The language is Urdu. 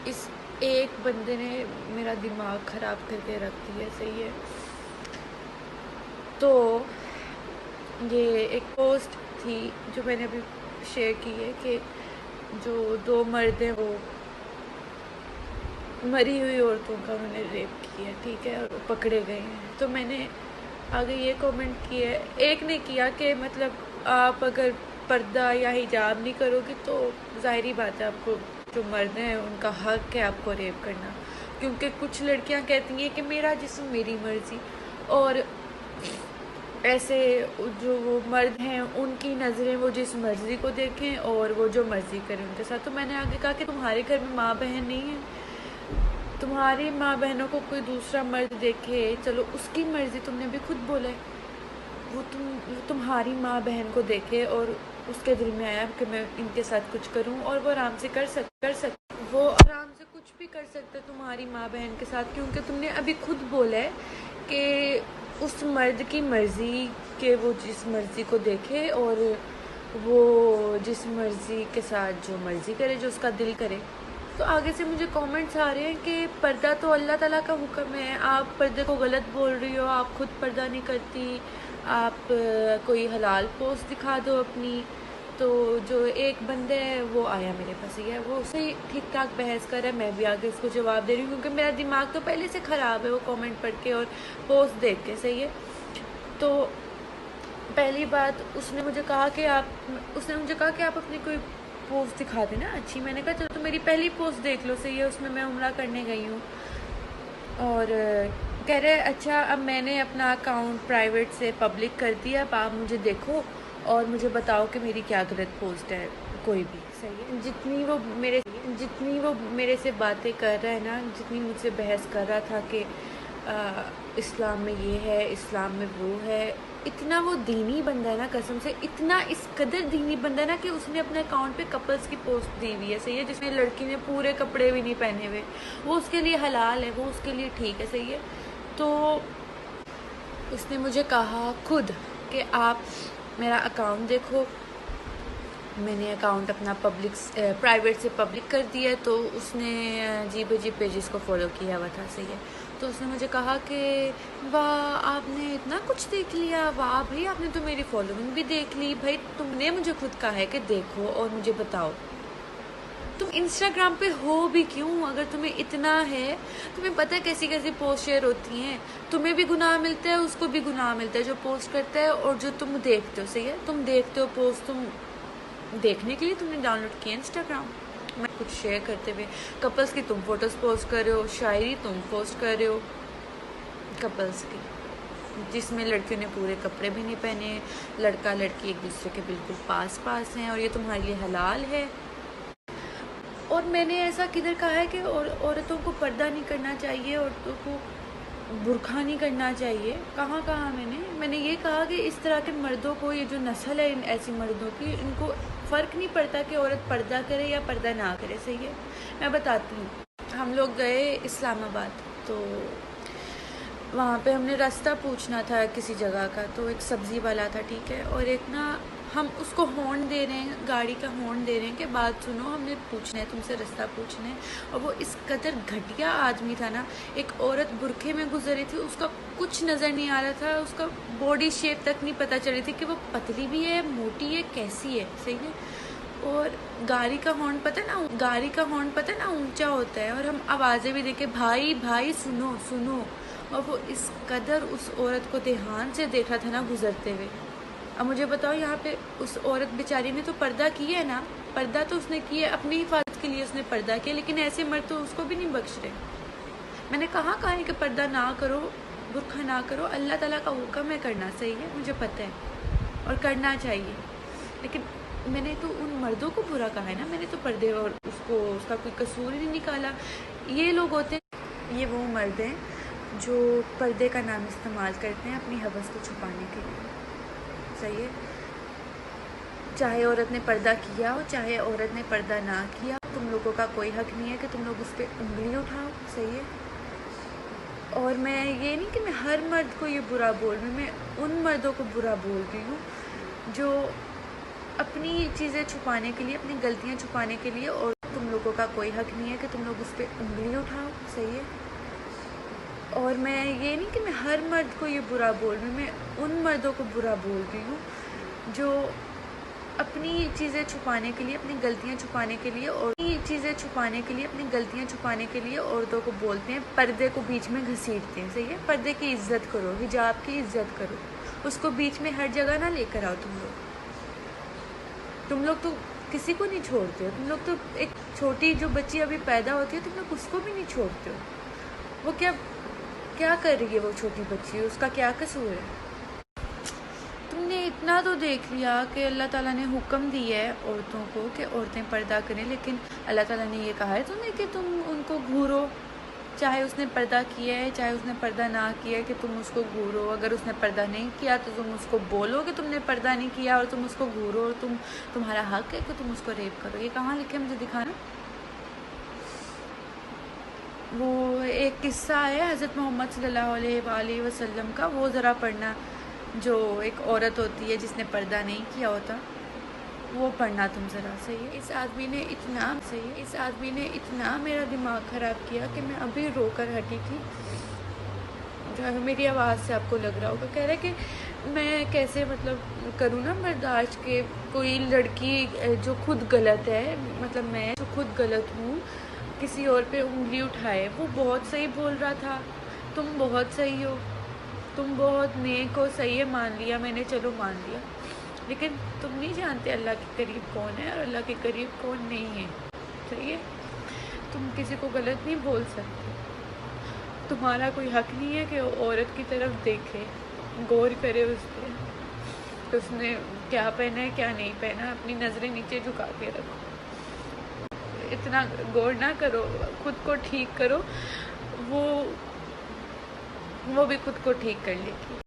اس ایک بندے نے میرا دماغ خراب کر کے رکھ دیا، صحیح ہے۔ تو یہ ایک پوسٹ تھی جو میں نے ابھی شیئر کی ہے کہ جو 2 مرد ہیں وہ مری ہوئی عورتوں کا انہوں نے ریپ کیا، ٹھیک ہے، اور پکڑے گئے ہیں۔ تو میں نے آگے یہ کومنٹ کیا ہے، ایک نے کیا کہ مطلب آپ اگر پردہ یا حجاب نہیں کرو گی تو ظاہری بات ہے آپ کو جو مرد ہیں ان کا حق ہے آپ کو ریپ کرنا، کیونکہ کچھ لڑکیاں کہتی ہیں کہ میرا جسم میری مرضی، اور ایسے جو وہ مرد ہیں ان کی نظریں وہ جس مرضی کو دیکھیں اور وہ جو مرضی کریں ان کے ساتھ۔ تو میں نے آگے کہا کہ تمہارے گھر میں ماں بہن نہیں ہیں، تمہاری ماں بہنوں کو کوئی دوسرا مرد دیکھے، چلو اس کی مرضی، تم نے بھی خود بولا ہے، وہ تمہاری ماں بہن کو دیکھے اور اس کے دل میں آیا کہ میں ان کے ساتھ کچھ کروں، اور وہ آرام سے کر سکتے، وہ آرام سے کچھ بھی کر سکتے تمہاری ماں بہن کے ساتھ، کیونکہ تم نے ابھی خود بولا ہے کہ اس مرد کی مرضی کہ وہ جس مرضی کو دیکھے اور وہ جس مرضی کے ساتھ جو مرضی کرے، جو اس کا دل کرے۔ تو آگے سے مجھے کومنٹس آ رہے ہیں کہ پردہ تو اللہ تعالیٰ کا حکم ہے، آپ پردے کو غلط بول رہی ہو، آپ خود پردہ نہیں کرتی، آپ کوئی حلال پوسٹ دکھا دو اپنی۔ تو جو ایک بندہ ہے وہ آیا میرے پاس، ہے وہ اسے ٹھیک ٹھاک بحث کر رہا ہے، میں بھی آگے اس کو جواب دے رہی ہوں، کیونکہ میرا دماغ تو پہلے سے خراب ہے وہ کومنٹ پڑھ کے اور پوسٹ دیکھ کے، صحیح ہے۔ تو پہلی بات اس نے مجھے کہا کہ آپ اپنی کوئی پوسٹ دکھا دینا اچھی۔ میں نے کہا چلو تو میری پہلی پوسٹ دیکھ لو، صحیح ہے، اس میں عمرہ کرنے گئی ہوں، اور کہہ رہے اچھا اب میں نے اپنا اکاؤنٹ پرائیویٹ سے پبلک کر دیا، اب آپ مجھے دیکھو اور مجھے بتاؤ کہ میری کیا غلط پوسٹ ہے، کوئی بھی، صحیح ہے۔ جتنی وہ میرے سے باتیں کر رہا ہے نا، جتنی مجھ سے بحث کر رہا تھا کہ اسلام میں یہ ہے، اسلام میں وہ ہے، اتنا وہ دینی بندہ ہے نا، قسم سے اتنا اس قدر دینی بندہ ہے نا کہ اس نے اپنے اکاؤنٹ پہ کپلز کی پوسٹ دی ہوئی ہے، صحیح ہے، جس میں لڑکی نے پورے کپڑے بھی نہیں پہنے ہوئے، وہ اس کے لیے حلال ہے، وہ اس کے لیے ٹھیک ہے، صحیح ہے۔ تو اس نے مجھے کہا خود کہ آپ میرا اکاؤنٹ دیکھو، میں نے اکاؤنٹ اپنا پرائیویٹ سے پبلک کر دیا ہے، تو اس نے عجیب عجیب پیجز کو فالو کیا ہوا تھا، صحیح ہے۔ تو اس نے مجھے کہا کہ واہ آپ نے اتنا کچھ دیکھ لیا، واہ بھائی آپ نے تو میری فالوئنگ بھی دیکھ لی، بھائی تم نے مجھے خود کہا ہے کہ دیکھو اور مجھے بتاؤ تم انسٹاگرام پہ ہو بھی کیوں، اگر تمہیں اتنا ہے، تمہیں پتہ ہے کیسی کیسی پوسٹ شیئر ہوتی ہیں، تمہیں بھی گناہ ملتا ہے، اس کو بھی گناہ ملتا ہے جو پوسٹ کرتا ہے اور جو تم دیکھتے ہو، صحیح ہے، تم دیکھتے ہو پوسٹ، تم دیکھنے کے لیے تم نے ڈاؤن لوڈ کیا انسٹاگرام، میں کچھ شیئر کرتے ہوئے کپلز کی تم فوٹوز پوسٹ کر رہے ہو، شاعری تم پوسٹ کر رہے ہو کپلز کی، جس میں لڑکیوں نے پورے کپڑے بھی نہیں پہنے، لڑکا لڑکی ایک دوسرے کے بالکل پاس ہیں، اور یہ تمہارے لیے حلال ہے۔ اور میں نے ایسا کدھر کہا ہے کہ عورتوں کو پردہ نہیں کرنا چاہیے، عورتوں کو برقع نہیں کرنا چاہیے، کہاں میں نے یہ کہا کہ اس طرح کے مردوں کو، یہ جو نسل ہے ایسی مردوں کی، ان کو فرق نہیں پڑتا کہ عورت پردہ کرے یا پردہ نہ کرے، صحیح ہے۔ میں بتاتی ہوں، ہم لوگ گئے اسلام آباد، تو وہاں پہ ہم نے راستہ پوچھنا تھا کسی جگہ کا، تو ایک سبزی والا تھا، ٹھیک ہے، اور ایک نا ہم اس کو ہارن دے رہے ہیں، گاڑی کا ہارن دے رہے ہیں کہ بات سنو، ہم نے پوچھنا ہے تم سے، راستہ پوچھنا ہے، اور وہ اس قدر گھٹیا آدمی تھا نا، ایک عورت برقعے میں گزر رہی تھی، اس کا کچھ نظر نہیں آ رہا تھا، اس کا باڈی شیپ تک نہیں پتہ چل رہی تھی کہ وہ پتلی بھی ہے، موٹی ہے، کیسی ہے، صحیح ہے۔ اور گاڑی کا ہارن پتہ نا اونچا ہوتا ہے، اور ہم آوازیں بھی دیں کہ بھائی بھائی سنو سنو، اور وہ اس قدر اس عورت کو دھیان سے دیکھ رہا تھا نا گزرتے ہوئے۔ اب مجھے بتاؤ یہاں پہ اس عورت بیچاری نے تو پردہ کیا ہے نا، پردہ تو اس نے کیا ہے، اپنی حفاظت کے لیے اس نے پردہ کیا، لیکن ایسے مرد تو اس کو بھی نہیں بخش رہے۔ میں نے کہا ہے کہ پردہ نہ کرو، برقع نہ کرو، اللہ تعالیٰ کا حکم ہے کرنا، صحیح ہے، مجھے پتہ ہے اور کرنا چاہیے، لیکن میں نے تو ان مردوں کو برا کہا ہے نا، میں نے تو پردے اور اس کا کوئی قصور ہی نہیں نکالا۔ یہ لوگ ہوتے ہیں، یہ وہ مرد ہیں جو پردے کا نام استعمال کرتے ہیں اپنی حوث کو چھپانے کے لیے، صحیح ہے۔ چاہے عورت نے پردہ کیا ہو، چاہے عورت نے پردہ نہ کیا، تم لوگوں کا کوئی حق نہیں ہے کہ تم لوگ اس پہ انگلی اٹھاؤ، صحیح ہے۔ اور میں یہ نہیں کہ میں ہر مرد کو یہ برا بول رہی ہوں، میں ان مردوں کو برا بول رہی ہوں جو اپنی چیزیں چھپانے کے لیے، اپنی غلطیاں چھپانے کے لیے اور تم لوگوں کا کوئی حق نہیں ہے کہ تم لوگ اس پہ انگلی اٹھاؤ، صحیح ہے؟ اور میں یہ نہیں کہ میں ہر مرد کو یہ برا بول رہی ہوں، میں ان مردوں کو برا بول رہی ہوں جو اپنی چیزیں چھپانے کے لیے، اپنی غلطیاں چھپانے کے لیے اور اپنی غلطیاں چھپانے کے لیے عورتوں کو بولتے ہیں، پردے کو بیچ میں گھسیٹتے ہیں، صحیح ہے؟ پردے کی عزت کرو، حجاب کی عزت کرو، اس کو بیچ میں ہر جگہ نہ لے کر آؤ۔ تم لوگ تو کسی کو نہیں چھوڑتے ہو، تم لوگ تو ایک چھوٹی جو بچی ابھی پیدا ہوتی ہے تم لوگ اس کو بھی نہیں چھوڑتے ہو۔ وہ کیا کر رہی ہے وہ چھوٹی بچی، اس کا کیا قصور ہے؟ تم نے اتنا تو دیکھ لیا کہ اللہ تعالیٰ نے حکم دیا ہے عورتوں کو کہ عورتیں پردہ کریں، لیکن اللہ تعالیٰ نے یہ کہا ہے تمہیں کہ تم ان کو گھورو، چاہے اس نے پردہ کیا ہے چاہے اس نے پردہ نہ کیا ہے، کہ تم اس کو گھورو۔ اگر اس نے پردہ نہیں کیا تو تم اس کو بولو کہ تم نے پردہ نہیں کیا اور تم اس کو گھورو، اور تمہارا حق ہے کہ تم اس کو ریپ کرو۔ یہ کہاں لکھے؟ مجھے دکھانا۔ وہ ایک قصہ ہے حضرت محمد صلی اللہ علیہ وآلہ وسلم کا، وہ ذرا پڑھنا، جو ایک عورت ہوتی ہے جس نے پردہ نہیں کیا ہوتا، وہ پڑھنا تم ذرا، صحیح ہے؟ اس آدمی نے اتنا میرا دماغ خراب کیا کہ میں ابھی رو کر ہٹی تھی۔ جو ہے میری آواز سے آپ کو لگ رہا ہوگا، کہہ رہے کہ میں کیسے کروں نا برداشت کہ کوئی لڑکی جو خود غلط ہے، میں جو خود غلط ہوں، کسی اور پہ انگلی اٹھائے۔ وہ بہت صحیح بول رہا تھا، تم بہت صحیح ہو، تم بہت نیک ہو، صحیح ہے، مان لیا میں نے، چلو مان لیا، لیکن تم نہیں جانتے اللہ کے قریب کون ہے اور اللہ کے قریب کون نہیں ہے، صحیح ہے؟ تم کسی کو غلط نہیں بول سکتے، تمہارا کوئی حق نہیں ہے کہ عورت کی طرف دیکھے، غور کرے اس پہ، اس نے کیا پہنا ہے کیا نہیں پہنا، اپنی نظریں نیچے جھکا کے رکھو، اتنا غور نہ کرو، خود کو ٹھیک کرو، وہ بھی خود کو ٹھیک کر لے گی۔